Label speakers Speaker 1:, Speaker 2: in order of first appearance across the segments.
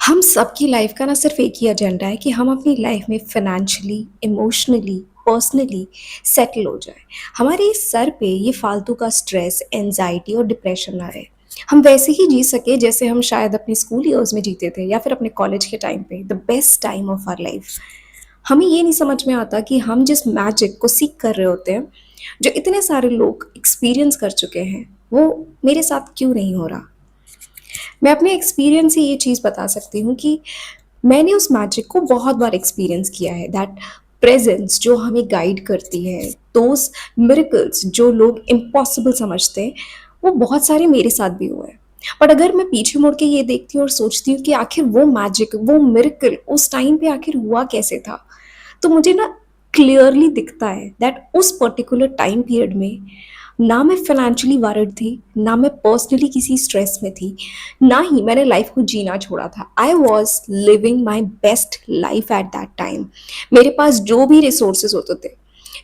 Speaker 1: हम सबकी लाइफ का ना सिर्फ एक ही एजेंडा है कि हम अपनी लाइफ में फाइनेंशियली, इमोशनली, पर्सनली सेटल हो जाए। हमारे इस सर पे ये फालतू का स्ट्रेस, एंजाइटी और डिप्रेशन ना रहे। हम वैसे ही जी सके जैसे हम शायद अपने स्कूल ईयर्स में जीते थे या फिर अपने कॉलेज के टाइम पे, the best time of our life. हमें ये नहीं समझ में आता कि हम जिस मैजिक को सीख कर रहे होते हैं, जो इतने सारे लोग एक्सपीरियंस कर चुके हैं, वो मेरे साथ क्यों नहीं हो रहा। मैं अपने एक्सपीरियंस से ये चीज़ बता सकती हूँ कि मैंने उस मैजिक को बहुत बार एक्सपीरियंस किया है। दैट प्रेजेंस जो हमें गाइड करती है, दोज मिरेकल्स जो लोग इम्पॉसिबल समझते हैं, वो बहुत सारे मेरे साथ भी हुए हैं। बट अगर मैं पीछे मुड़ के ये देखती हूँ और सोचती हूँ कि आखिर वो मैजिक, वो मिरेकल उस टाइम पे आखिर हुआ कैसे था, तो मुझे ना क्लियरली दिखता है दैट उस पर्टिकुलर टाइम पीरियड में ना मैं फाइनेंशियली वरिड थी, ना मैं पर्सनली किसी स्ट्रेस में थी, ना ही मैंने लाइफ को जीना छोड़ा था। I was living my best life at that time. मेरे पास जो भी रिसोर्सेज होते थे,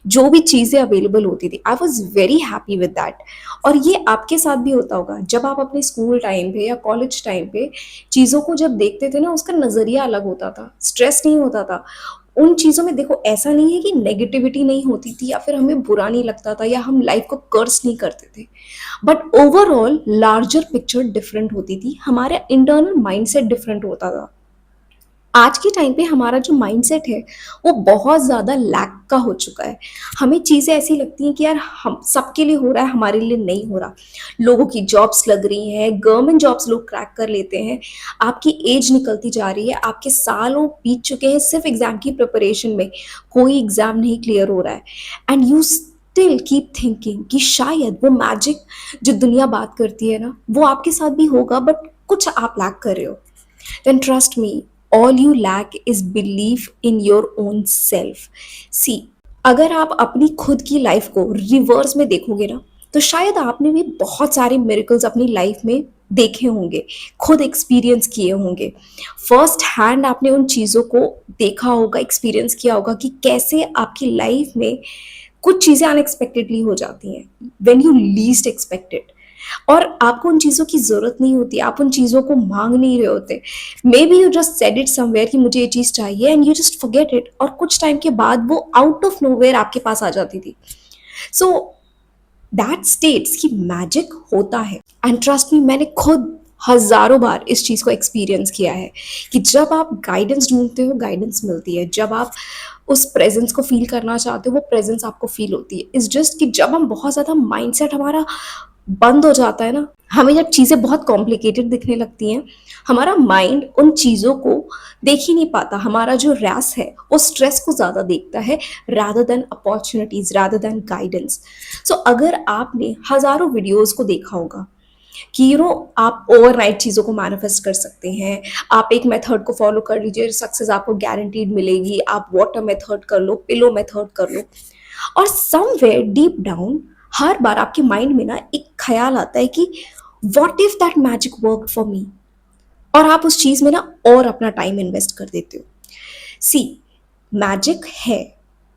Speaker 1: जो भी चीज़ें अवेलेबल होती थी, I was very happy with that. और ये आपके साथ भी होता होगा जब आप अपने स्कूल टाइम पे या कॉलेज टाइम पे चीज़ों को जब देखते थे ना, उसका नज़रिया अलग होता था, स्ट्रेस नहीं होता था उन चीज़ों में। देखो, ऐसा नहीं है कि नेगेटिविटी नहीं होती थी या फिर हमें बुरा नहीं लगता था या हम लाइफ को कर्स नहीं करते थे, but overall larger picture different होती थी, हमारा इंटरनल माइंडसेट डिफरेंट होता था। आज के टाइम पे हमारा जो माइंडसेट है वो बहुत ज़्यादा लैक का हो चुका है। हमें चीज़ें ऐसी लगती हैं कि यार हम सबके लिए हो रहा है, हमारे लिए नहीं हो रहा। लोगों की जॉब्स लग रही हैं, गवर्नमेंट जॉब्स लोग क्रैक कर लेते हैं, आपकी एज निकलती जा रही है, आपके सालों बीत चुके हैं सिर्फ एग्ज़ाम की प्रिपरेशन में, कोई एग्ज़ाम नहीं क्लियर हो रहा है, and you still keep thinking कि शायद वो मैजिक जो दुनिया बात करती है ना, वो आपके साथ भी होगा, बट कुछ आप लैक कर रहे हो। then trust me, all you lack is belief in your own self. See, अगर आप अपनी खुद की लाइफ को रिवर्स में देखोगे ना, तो शायद आपने भी बहुत सारे मिरेकल्स अपनी लाइफ में देखे होंगे, खुद एक्सपीरियंस किए होंगे, फर्स्ट हैंड आपने उन चीज़ों को देखा होगा, एक्सपीरियंस किया होगा कि कैसे आपकी लाइफ में कुछ चीज़ें अनएक्सपेक्टेडली हो जाती हैं, व्हेन यू लीस्ट एक्सपेक्टेड। और आपको उन चीज़ों की ज़रूरत नहीं होती, आप उन चीज़ों को मांग नहीं रहे होते। May be you just said it somewhere कि मुझे ये चीज़ चाहिए, and you just forget it, और कुछ टाइम के बाद वो आउट ऑफ नोवेयर आपके पास आ जाती थी। सो दैट स्टेट्स कि मैजिक होता है। एंड ट्रस्ट मी, मैंने खुद हजारों बार इस चीज़ को एक्सपीरियंस किया है कि जब आप गाइडेंस ढूंढते हो, गाइडेंस मिलती है। जब आप उस प्रेजेंस को फील करना चाहते हो, वो प्रेजेंस आपको फील होती है। इट्स जस्ट कि जब हम बहुत ज़्यादा माइंडसेट हमारा बंद हो जाता है ना, हमें जब चीज़ें बहुत कॉम्प्लिकेटेड दिखने लगती हैं, हमारा माइंड उन चीज़ों को देख ही नहीं पाता। हमारा जो रैस है वो स्ट्रेस को ज़्यादा देखता है, rather than opportunities, rather than guidance. So अगर आपने हज़ारों वीडियोज़ को देखा होगा कि आप ओवरनाइट चीज़ों को मैनिफेस्ट कर सकते हैं, आप एक मेथड को फॉलो कर लीजिए, सक्सेस आपको गारंटीड मिलेगी, आप वाटर मेथड कर लो, पिलो मेथड कर लो, और समवेयर डीप डाउन हर बार आपके माइंड में ना एक ख्याल आता है कि what if that magic work for me, और आप उस चीज में ना और अपना टाइम इन्वेस्ट कर देते हो। सी, मैजिक है,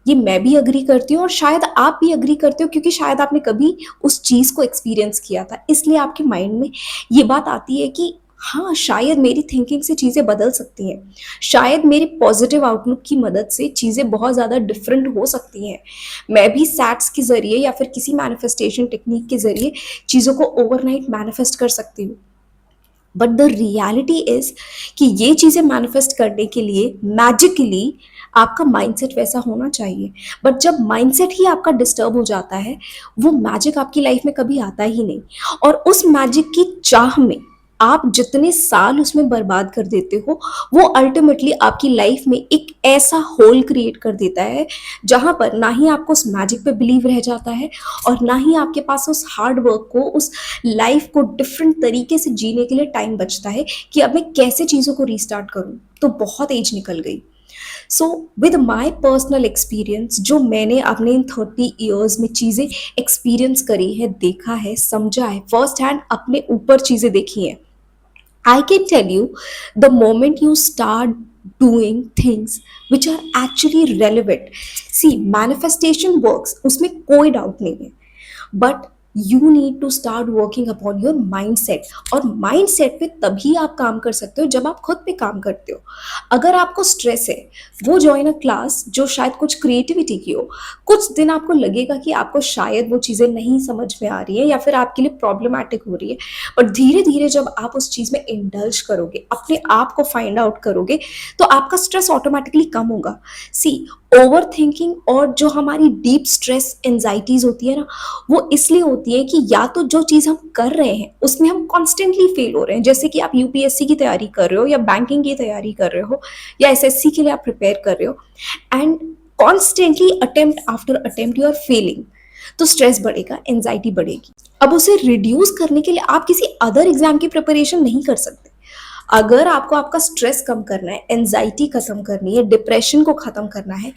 Speaker 1: ये मैं भी अग्री करती हूँ और शायद आप भी अग्री करते हो, क्योंकि शायद आपने कभी उस चीज को एक्सपीरियंस किया था, इसलिए आपके माइंड में ये बात आती है कि हाँ, शायद मेरी थिंकिंग से चीज़ें बदल सकती हैं, शायद मेरी पॉजिटिव आउटलुक की मदद से चीज़ें बहुत ज़्यादा डिफरेंट हो सकती हैं। मैं भी सैट्स के ज़रिए या फिर किसी मैनिफेस्टेशन टेक्निक के ज़रिए चीज़ों को ओवरनाइट मैनिफेस्ट कर सकती हूँ। बट द रियलिटी इज कि ये चीज़ें मैनिफेस्ट करने के लिए मैजिकली आपका माइंडसेट वैसा होना चाहिए। बट जब माइंडसेट ही आपका डिस्टर्ब हो जाता है, वो मैजिक आपकी लाइफ में कभी आता ही नहीं। और उस मैजिक की चाह में आप जितने साल उसमें बर्बाद कर देते हो, वो अल्टीमेटली आपकी लाइफ में एक ऐसा होल क्रिएट कर देता है जहां पर ना ही आपको उस मैजिक पे बिलीव रह जाता है, और ना ही आपके पास उस हार्ड वर्क को, उस लाइफ को डिफरेंट तरीके से जीने के लिए टाइम बचता है कि अब मैं कैसे चीज़ों को रीस्टार्ट करूं। तो बहुत एज निकल गई। So with my personal experience, जो मैंने अपने इन 30 ईयर्स में चीज़ें एक्सपीरियंस करी है, देखा है, समझा है, फर्स्ट हैंड अपने ऊपर चीज़ें देखी हैं, I can tell you, the moment you start doing things which are actually relevant, see, manifestation works, उसमें कोई डाउट नहीं है, but you need to start working upon your mind set. और माइंड सेट पे तभी आप काम कर सकते हो जब आप खुद पे काम करते हो। अगर आपको स्ट्रेस है, वो ज्वाइन अ क्लास जो शायद कुछ क्रिएटिविटी की हो। कुछ दिन आपको लगेगा कि आपको शायद वो चीज़ें नहीं समझ में आ रही है या फिर आपके लिए प्रॉब्लमैटिक हो रही है, बट धीरे धीरे जब आप उस चीज़ में इंडल्ज करोगे, अपने आप को फाइंड आउट करोगे, तो आपका स्ट्रेस ऑटोमेटिकली कम होगा। सी, ओवर थिंकिंग और जो हमारी डीप स्ट्रेस एंजाइटीज होती है ना, वो इसलिए होती है कि या तो जो चीज़ हम कर रहे हैं उसमें हम कॉन्स्टेंटली फेल हो रहे हैं, जैसे कि आप यूपीएससी की तैयारी कर रहे हो या बैंकिंग की तैयारी कर रहे हो या एसएससी के लिए आप प्रिपेयर कर रहे हो, and constantly attempt after attempt you are failing, तो स्ट्रेस बढ़ेगा, एंजाइटी बढ़ेगी। अब उसे रिड्यूस करने के लिए आप किसी अदर एग्जाम की प्रिपरेशन नहीं कर सकते। अगर आपको आपका स्ट्रेस कम करना है, एंजाइटी खत्म करनी है, डिप्रेशन को खत्म करना है,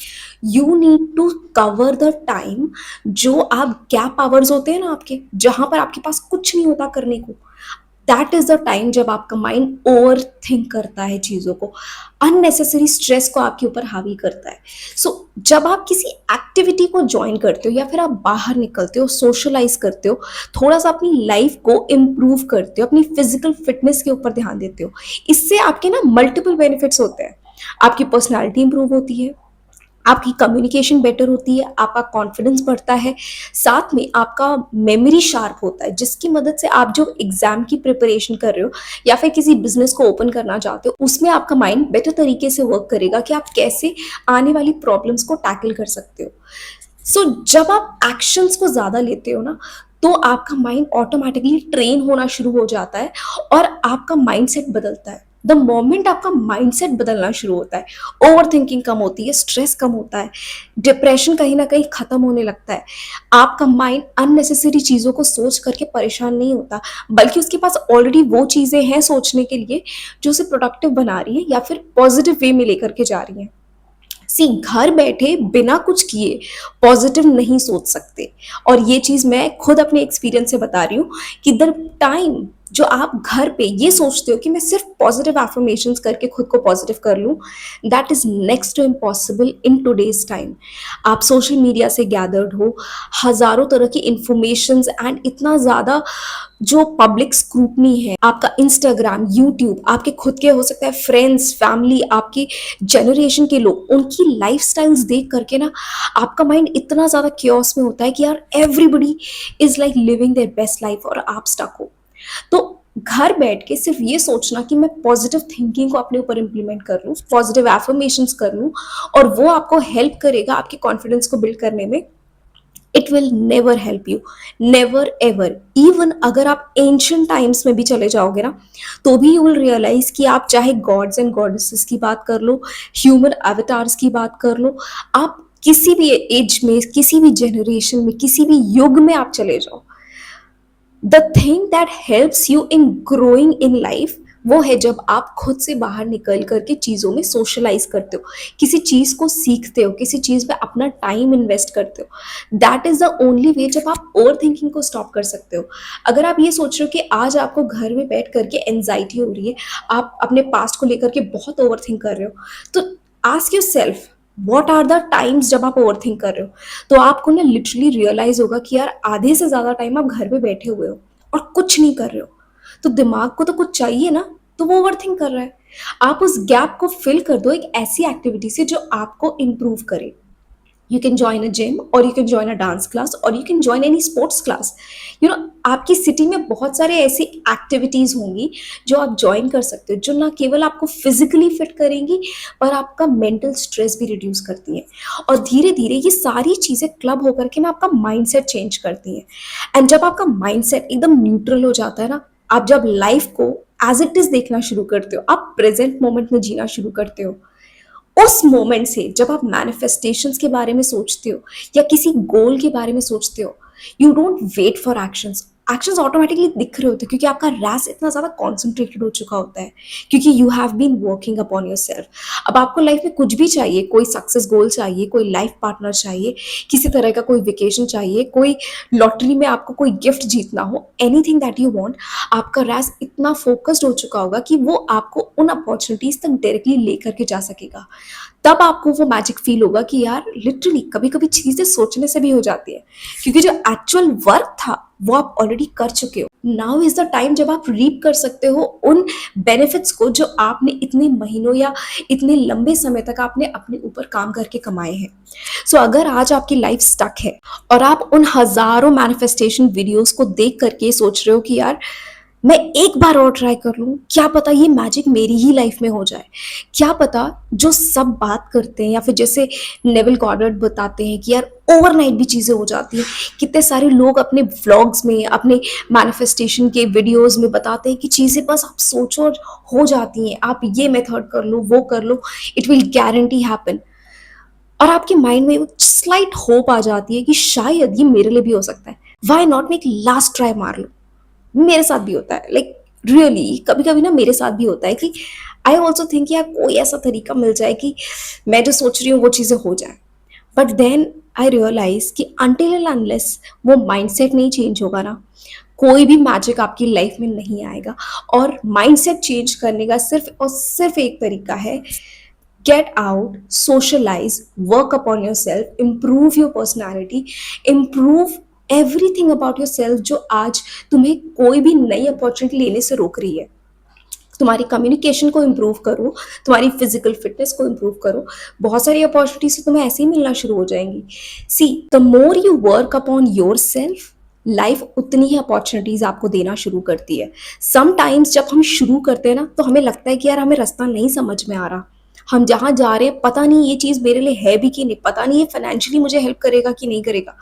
Speaker 1: you need to cover the time जो आप गैप आवर्स होते हैं ना आपके, जहां पर आपके पास कुछ नहीं होता करने को। दैट इज द टाइम जब आपका माइंड ओवर थिंक करता है चीज़ों को, अननेसेसरी स्ट्रेस को आपके ऊपर हावी करता है। सो जब आप किसी एक्टिविटी को ज्वाइन करते हो या फिर आप बाहर निकलते हो, सोशलाइज करते हो, थोड़ा सा अपनी लाइफ को इम्प्रूव करते हो, अपनी फिजिकल फिटनेस के ऊपर ध्यान देते हो, इससे आपके ना मल्टीपल बेनिफिट्स होते हैं। आपकी पर्सनैलिटी इंप्रूव होती है, आपकी कम्युनिकेशन बेटर होती है, आपका कॉन्फिडेंस बढ़ता है, साथ में आपका मेमोरी शार्प होता है, जिसकी मदद से आप जो एग्जाम की प्रिपरेशन कर रहे हो या फिर किसी बिजनेस को ओपन करना चाहते हो, उसमें आपका माइंड बेटर तरीके से वर्क करेगा कि आप कैसे आने वाली प्रॉब्लम्स को टैकल कर सकते हो। सो जब आप एक्शंस को ज़्यादा लेते हो ना, तो आपका माइंड ऑटोमेटिकली ट्रेन होना शुरू हो जाता है और आपका माइंडसेट बदलता है। द मोमेंट आपका माइंडसेट बदलना शुरू होता है, ओवर थिंकिंग कम होती है, स्ट्रेस कम होता है, डिप्रेशन कहीं ना कहीं खत्म होने लगता है। आपका माइंड अननेसेसरी चीज़ों को सोच करके परेशान नहीं होता, बल्कि उसके पास ऑलरेडी वो चीज़ें हैं सोचने के लिए जो उसे प्रोडक्टिव बना रही है या फिर पॉजिटिव वे में लेकर के जा रही है। सी, घर बैठे बिना कुछ किए पॉजिटिव नहीं सोच सकते। और ये चीज़ मैं खुद अपने एक्सपीरियंस से बता रही हूँ कि द टाइम जो आप घर पे ये सोचते हो कि मैं सिर्फ पॉजिटिव एफर्मेशंस करके खुद को पॉजिटिव कर लूँ, that is next to impossible in today's time. आप सोशल मीडिया से गैदर्ड हो, हजारों तरह की इंफॉर्मेशंस एंड इतना ज़्यादा जो पब्लिक स्क्रूटनी है, आपका इंस्टाग्राम, यूट्यूब, आपके खुद के हो सकता है फ्रेंड्स, फैमिली, आपकी जनरेशन के लोग, उनकी लाइफस्टाइल्स देख करके ना आपका माइंड इतना ज़्यादा क्योस में होता है कि यार everybody is like living their best life और आप स्टक हो। तो घर बैठ के सिर्फ ये सोचना कि मैं पॉजिटिव थिंकिंग को अपने ऊपर इंप्लीमेंट कर लूँ, पॉजिटिव एफर्मेशंस कर लूँ, और वो आपको हेल्प करेगा आपके कॉन्फिडेंस को बिल्ड करने में, it will never help you, never ever. Even अगर आप एंशियंट टाइम्स में भी चले जाओगे ना, तो भी यू विल रियलाइज कि आप चाहे गॉड्स एंड गॉडेसेस की बात कर लो, ह्यूमन अवतार्स की बात कर लो, आप किसी भी एज में, किसी भी जनरेशन में, किसी भी युग में आप चले जाओ, the thing that helps you in growing in life वो है जब आप खुद से बाहर निकल करके चीज़ों में सोशलाइज करते हो, किसी चीज़ को सीखते हो, किसी चीज़ में अपना टाइम इन्वेस्ट करते हो। That is the only way जब आप ओवर थिंकिंग को स्टॉप कर सकते हो। अगर आप ये सोच रहे हो कि आज आपको घर में बैठ करके एनजाइटी हो रही है, आप अपने पास्ट को लेकर के बहुत ओवर थिंक कर रहे हो, तो ask yourself what are the times जब आप ओवर थिंक कर रहे हो। तो आपको ना लिटरली रियलाइज होगा कि यार आधे से ज़्यादा टाइम आप घर पे बैठे हुए हो और कुछ नहीं कर रहे हो, तो दिमाग को तो कुछ चाहिए ना, तो वो ओवरथिंक कर रहा है। आप उस गैप को फिल कर दो एक ऐसी एक्टिविटी से जो आपको इंप्रूव करे। You can join a gym, और you can join a dance class, और you can join any sports class. You know, आपकी सिटी में बहुत सारे ऐसी एक्टिविटीज होंगी जो आप ज्वाइन कर सकते हो, जो ना केवल आपको फिजिकली फिट करेंगी पर आपका मेंटल स्ट्रेस भी रिड्यूस करती हैं। और धीरे धीरे ये सारी चीज़ें क्लब होकर के ना आपका माइंडसेट चेंज करती हैं। एंड जब आपका माइंडसेट एकदम न्यूट्रल हो जाता है ना, आप जब लाइफ को एज इट इज देखना शुरू करते हो, आप प्रेजेंट मोमेंट में जीना शुरू करते हो, उस मोमेंट से जब आप मैनिफेस्टेशंस के बारे में सोचते हो या किसी गोल के बारे में सोचते हो, you don't wait for actions. Actions automatically दिख रहे होते हैं क्योंकि आपका रैस इतना ज़्यादा कॉन्सेंट्रेटेड हो चुका होता है, क्योंकि you have been working upon yourself. अब आपको लाइफ में कुछ भी चाहिए, कोई सक्सेस गोल चाहिए, कोई लाइफ पार्टनर चाहिए, किसी तरह का कोई वेकेशन चाहिए, कोई लॉटरी में आपको कोई गिफ्ट जीतना हो, एनीथिंग दैट यू वांट, आपका रैस इतना फोकस्ड हो चुका होगा कि वो आपको उन अपॉर्चुनिटीज तक डायरेक्टली लेकर के जा सकेगा। तब आपको वो मैजिक फील होगा कि यार लिटरली कभी कभी चीज़ें सोचने से भी हो जाती है, क्योंकि जो एक्चुअल वर्क था वो आप ऑलरेडी कर चुके हो। नाउ इज द टाइम जब आप रीप कर सकते हो उन बेनिफिट्स को जो आपने इतने महीनों या इतने लंबे समय तक आपने अपने ऊपर काम करके कमाए हैं। सो अगर आज आपकी लाइफ स्टक है और आप उन हजारों मैनिफेस्टेशन वीडियोस को देख करके सोच रहे हो कि यार मैं एक बार और ट्राई कर लूं, क्या पता ये मैजिक मेरी ही लाइफ में हो जाए, क्या पता जो सब बात करते हैं या फिर जैसे नेविल गॉडर्ड बताते हैं कि यार ओवरनाइट भी चीज़ें हो जाती हैं। कितने सारे लोग अपने व्लॉग्स में अपने मैनिफेस्टेशन के वीडियोस में बताते हैं कि चीज़ें बस आप सोचो और हो जाती हैं, आप ये मेथड कर लो वो कर लो, इट विल गारंटी हैपन। और आपके माइंड में स्लाइट होप आ जाती है कि शायद ये मेरे लिए भी हो सकता है, वाई नॉट मैं एक लास्ट ट्राई मार लूं। मेरे साथ भी होता है, लाइक रियली कभी कभी ना मेरे साथ भी होता है कि आई ऑल्सो थिंक यार कोई ऐसा तरीका मिल जाए कि मैं जो सोच रही हूँ वो चीज़ें हो जाए। बट देन आई रियलाइज कि अनटिल एंड अनलेस वो माइंडसेट नहीं चेंज होगा ना, कोई भी मैजिक आपकी लाइफ में नहीं आएगा। और माइंडसेट चेंज करने का सिर्फ और सिर्फ एक तरीका है, get out, socialize, work upon yourself, improve your personality, improve everything about yourself जो आज तुम्हें कोई भी नई अपॉर्चुनिटी लेने से रोक रही है। तुम्हारी कम्युनिकेशन को इम्प्रूव करो, तुम्हारी फिजिकल फिटनेस को इम्प्रूव करो, बहुत सारी अपॉर्चुनिटीज तुम्हें ऐसे ही मिलना शुरू हो जाएंगी। See the more you work upon your self, life उतनी ही अपॉर्चुनिटीज आपको देना शुरू करती है। समटाइम्स जब हम शुरू करते हैं ना तो हमें लगता है कि यार हमें रास्ता नहीं समझ में आ रहा, हम जहाँ जा रहे हैं पता नहीं ये चीज़ मेरे लिए है भी कि नहीं, पता नहीं ये फाइनेंशियली मुझे हेल्प करेगा कि नहीं करेगा।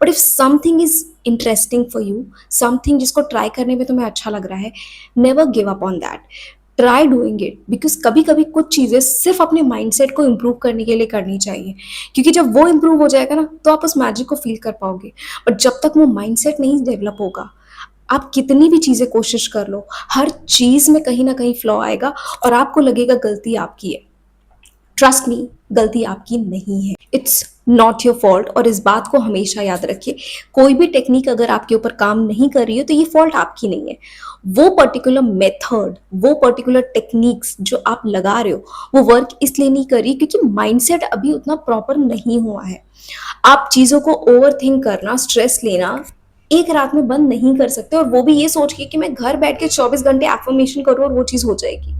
Speaker 1: But if something is interesting for you, something जिसको ट्राई करने में तुम्हें अच्छा लग रहा है, never give up on that, try doing it. Because कभी कभी कुछ चीज़ें सिर्फ अपने माइंडसेट को इम्प्रूव करने के लिए करनी चाहिए, क्योंकि जब वो इम्प्रूव हो जाएगा ना तो आप उस मैजिक को फील कर पाओगे। बट जब तक वो माइंडसेट नहीं डेवलप होगा, आप कितनी भी चीज़ें कोशिश कर लो, हर चीज़ में कहीं ना कहीं फ्लॉ आएगा और आपको लगेगा गलती आपकी है। ट्रस्ट मी, गलती आपकी नहीं है, इट्स नॉट योर फॉल्ट। और इस बात को हमेशा याद रखिए, कोई भी टेक्निक अगर आपके ऊपर काम नहीं कर रही है तो ये फॉल्ट आपकी नहीं है। वो पर्टिकुलर मेथड, वो पर्टिकुलर टेक्निक्स जो आप लगा रहे हो वो वर्क इसलिए नहीं कर रही क्योंकि माइंडसेट अभी उतना प्रॉपर नहीं हुआ है। आप चीज़ों को ओवर थिंक करना, स्ट्रेस लेना एक रात में बंद नहीं कर सकते, और वो भी ये सोच के कि मैं घर बैठ के 24 घंटे एफर्मेशन करूँ और वो चीज़ हो जाएगी।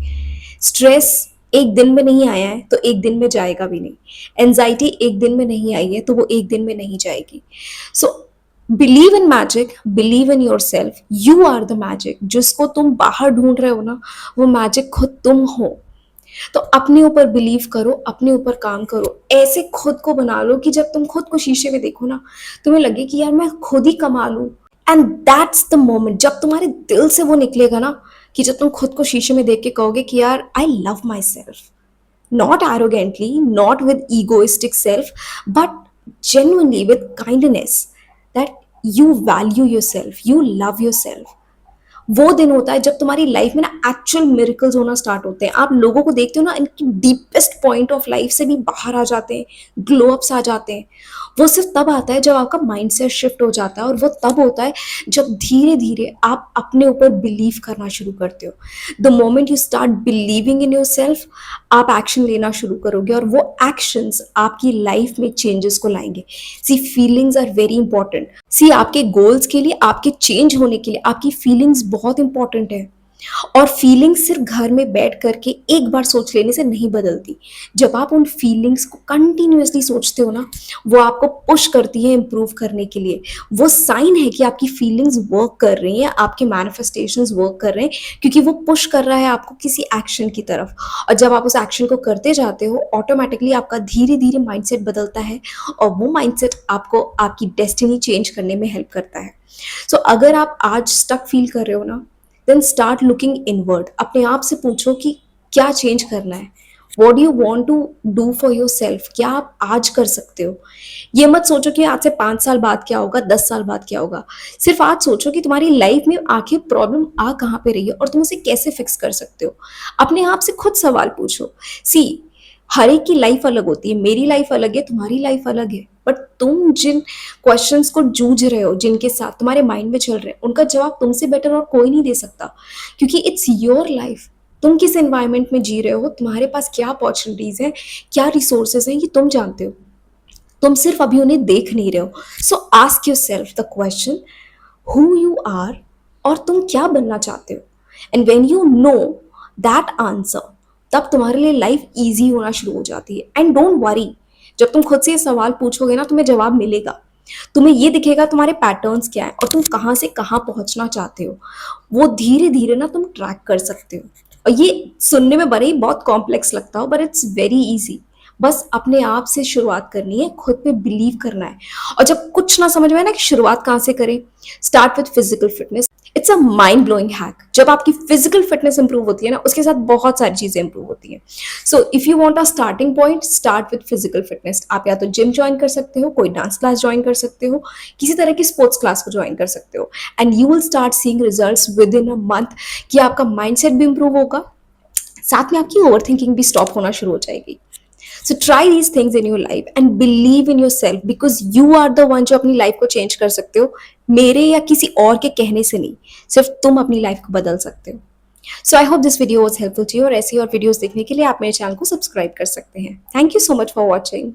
Speaker 1: स्ट्रेस एक दिन में नहीं आया है तो एक दिन में जाएगा भी नहीं, एंजाइटी एक दिन में नहीं आई है तो वो एक दिन में नहीं जाएगी। So believe in magic, believe in yourself, you are the magic. जिसको तुम बाहर ढूंढ रहे हो ना, वो मैजिक खुद तुम हो। तो अपने ऊपर बिलीव करो, अपने ऊपर काम करो, ऐसे खुद को बना लो कि जब तुम खुद को शीशे में देखो ना तुम्हें लगे कि यार मैं खुद ही कमा लूं। एंड दैट्स द मोमेंट जब तुम्हारे दिल से वो निकलेगा ना, कि जब तुम खुद को शीशे में देख के कहोगे कि यार I love my self, not arrogantly, not with egoistic self, but genuinely with kindness, that you value yourself, you love yourself। वो दिन होता है जब तुम्हारी लाइफ में ना एक्चुअल मिरेकल्स होना स्टार्ट होते हैं। आप लोगों को देखते हो ना, इनकी डीपेस्ट पॉइंट ऑफ लाइफ से भी बाहर आ जाते हैं, ग्लो अप्स आ जाते हैं। वो सिर्फ तब आता है जब आपका माइंडसेट शिफ्ट हो जाता है, और वो तब होता है जब धीरे धीरे आप अपने ऊपर बिलीव करना शुरू करते हो। The moment you start believing in your self, आप एक्शन लेना शुरू करोगे और वो एक्शंस आपकी लाइफ में चेंजेस को लाएंगे। सी फीलिंग्स आर वेरी इंपॉर्टेंट। सी आपके गोल्स के लिए, आपके चेंज होने के लिए आपकी फीलिंग्स बहुत इंपॉर्टेंट है। और फीलिंग्स सिर्फ घर में बैठ करके एक बार सोच लेने से नहीं बदलती। जब आप उन फीलिंग्स को कंटिन्यूअसली सोचते हो ना, वो आपको पुश करती है इम्प्रूव करने के लिए। वो साइन है कि आपकी फीलिंग्स वर्क कर रही हैं, आपके मैनिफेस्टेशंस वर्क कर रहे हैं, क्योंकि वो पुश कर रहा है आपको किसी एक्शन की तरफ। और जब आप उस एक्शन को करते जाते हो, ऑटोमेटिकली आपका धीरे धीरे माइंडसेट बदलता है, और वो माइंडसेट आपको आपकी डेस्टिनी चेंज करने में हेल्प करता है। सो अगर आप आज स्टक फील कर रहे हो ना, देन स्टार्ट लुकिंग इनवर्ड। अपने आप से पूछो कि क्या चेंज करना है, what do you want to do for yourself, क्या आप आज कर सकते हो। ये मत सोचो कि आज से 5 साल बाद क्या होगा, 10 साल बाद क्या होगा। सिर्फ आज सोचो कि तुम्हारी लाइफ में आखिर प्रॉब्लम आ कहाँ पे रही है और तुम उसे कैसे फिक्स कर सकते हो। अपने आप से खुद सवाल पूछो। सी हर एक की लाइफ अलग होती है, मेरी लाइफ अलग है, तुम्हारी लाइफ अलग है, बट तुम जिन क्वेश्चंस को जूझ रहे हो, जिनके साथ तुम्हारे माइंड में चल रहे हैं, उनका जवाब तुमसे बेटर और कोई नहीं दे सकता, क्योंकि इट्स योर लाइफ। तुम किस एनवायरनमेंट में जी रहे हो, तुम्हारे पास क्या अपॉर्चुनिटीज हैं, क्या रिसोर्सेज हैं, ये तुम जानते हो। तुम सिर्फ अभी उन्हें देख नहीं रहे हो। So ask yourself the question, who you are और तुम क्या बनना चाहते हो। And when you know that answer, तब तुम्हारे लिए लाइफ ईजी होना शुरू हो जाती है। एंड डोंट वरी, जब तुम खुद से ये सवाल पूछोगे ना, तुम्हें जवाब मिलेगा। तुम्हें ये दिखेगा तुम्हारे पैटर्न्स क्या है और तुम कहाँ से कहाँ पहुंचना चाहते हो। वो धीरे धीरे ना तुम ट्रैक कर सकते हो। और ये सुनने में भले ही बहुत कॉम्प्लेक्स लगता हो, बट इट्स वेरी इजी। बस अपने आप से शुरुआत करनी है, खुद पे बिलीव करना है। और जब कुछ ना समझ में आए ना कि शुरुआत कहाँ से करें, start with physical fitness. It's a mind blowing hack. जब आपकी फिजिकल फिटनेस इंप्रूव होती है ना, उसके साथ बहुत सारी चीजें इंप्रूव होती हैं। So if you want a starting point, start with physical fitness. आप या तो जिम ज्वाइन कर सकते हो, कोई डांस क्लास ज्वाइन कर सकते हो, किसी तरह की स्पोर्ट्स क्लास को ज्वाइन कर सकते हो। And you will start seeing results with in a month, कि आपका माइंडसेट भी इंप्रूव होगा, साथ में आपकी ओवर थिंकिंग भी स्टॉप होना शुरू हो जाएगी। So try these things in your life and believe in yourself, because you are the one जो अपनी लाइफ को चेंज कर सकते हो, मेरे या किसी और के कहने से नहीं। सिर्फ तुम अपनी लाइफ को बदल सकते हो। So I hope this video was helpful to you, और ऐसी और वीडियोज देखने के लिए आप मेरे चैनल को सब्सक्राइब कर सकते हैं। Thank you so much for watching.